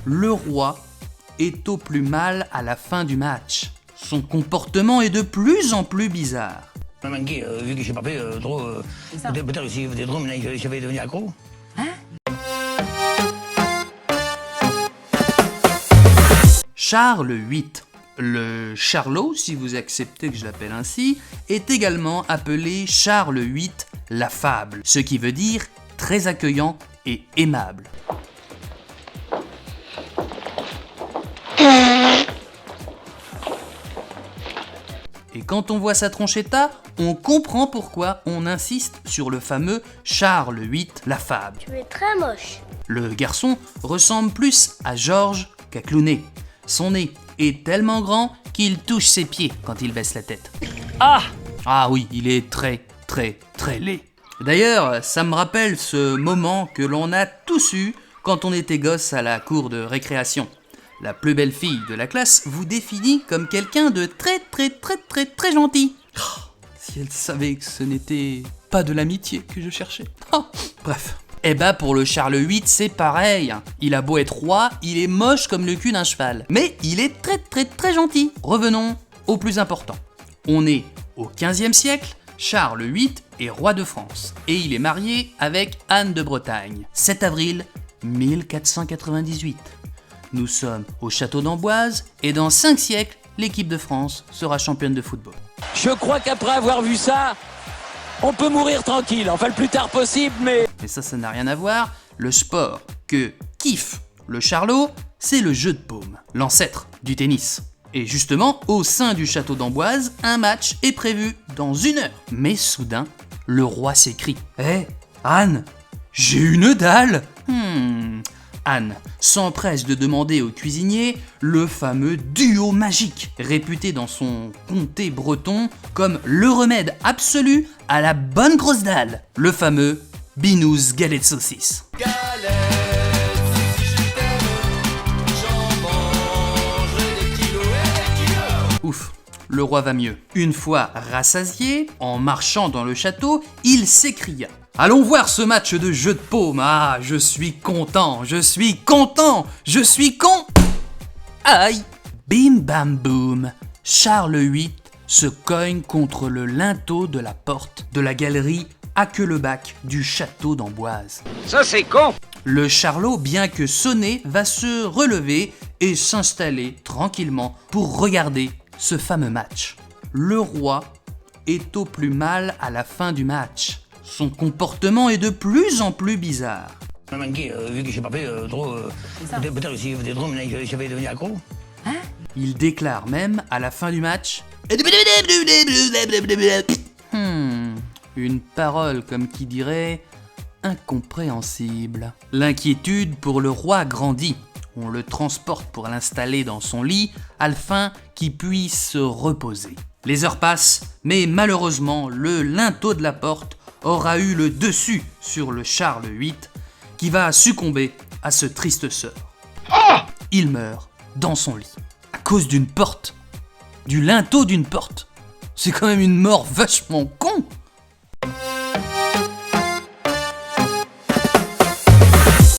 Le roi est au plus mal à la fin du match. Son comportement est de plus en plus bizarre. On m'a manqué, vu que j'ai pas fait trop. Peut-être que si j'avais trop, j'avais devenu accro. Charles VIII, le Charlot, si vous acceptez que je l'appelle ainsi, est également appelé Charles VIII l'affable, ce qui veut dire très accueillant et aimable. Et quand on voit sa tronchetta, on comprend pourquoi on insiste sur le fameux Charles VIII l'affable. Tu es très moche. Le garçon ressemble plus à Georges qu'à Clooney. Son nez est tellement grand qu'il touche ses pieds quand il baisse la tête. Ah oui, il est très laid. D'ailleurs, ça me rappelle ce moment que l'on a tous eu quand on était gosse à la cour de récréation. La plus belle fille de la classe vous définit comme quelqu'un de très gentil. Si elle savait que ce n'était pas de l'amitié que je cherchais. Bref. Eh ben pour le Charles VIII c'est pareil. Il a beau être roi, il est moche comme le cul d'un cheval. Mais il est très gentil. Revenons au plus important. On est au XVe siècle, Charles VIII est roi de France. Et il est marié avec Anne de Bretagne. 7 avril 1498. Nous sommes au château d'Amboise et dans 5 siècles, l'équipe de France sera championne de football. Je crois qu'après avoir vu ça, on peut mourir tranquille, enfin le plus tard possible, mais... Mais ça n'a rien à voir. Le sport que kiffe le Charlot, c'est le jeu de paume, l'ancêtre du tennis. Et justement, au sein du château d'Amboise, un match est prévu dans 1 heure. Mais soudain, le roi s'écrie « Hé, Anne, j'ai une dalle !» Anne s'empresse de demander au cuisinier le fameux duo magique, réputé dans son comté breton comme le remède absolu à la bonne grosse dalle, le fameux Binous galette saucisse. Ouf, le roi va mieux. Une fois rassasié, en marchant dans le château, il s'écria « Allons voir ce match de jeu de paume, ah, je suis content, je suis con... » Aïe. Bim bam boum, Charles VIII se cogne contre le linteau de la porte de la galerie Haquelebach du château d'Amboise. Ça c'est con. Le Charlot, bien que sonné, va se relever et s'installer tranquillement pour regarder ce fameux match. Le roi est au plus mal à la fin du match. Son comportement est de plus en plus bizarre. On m'a manqué, vu que j'ai pas fait trop. Peut-être que si j'avais trop, j'avais devenu accro. Il déclare même à la fin du match une parole comme qui dirait incompréhensible. L'inquiétude pour le roi grandit. On le transporte pour l'installer dans son lit afin qu'il puisse se reposer. Les heures passent, mais malheureusement, le linteau de la porte aura eu le dessus sur le Charles VIII qui va succomber à ce triste sort. Il meurt dans son lit à cause d'une porte, du linteau d'une porte. C'est quand même une mort vachement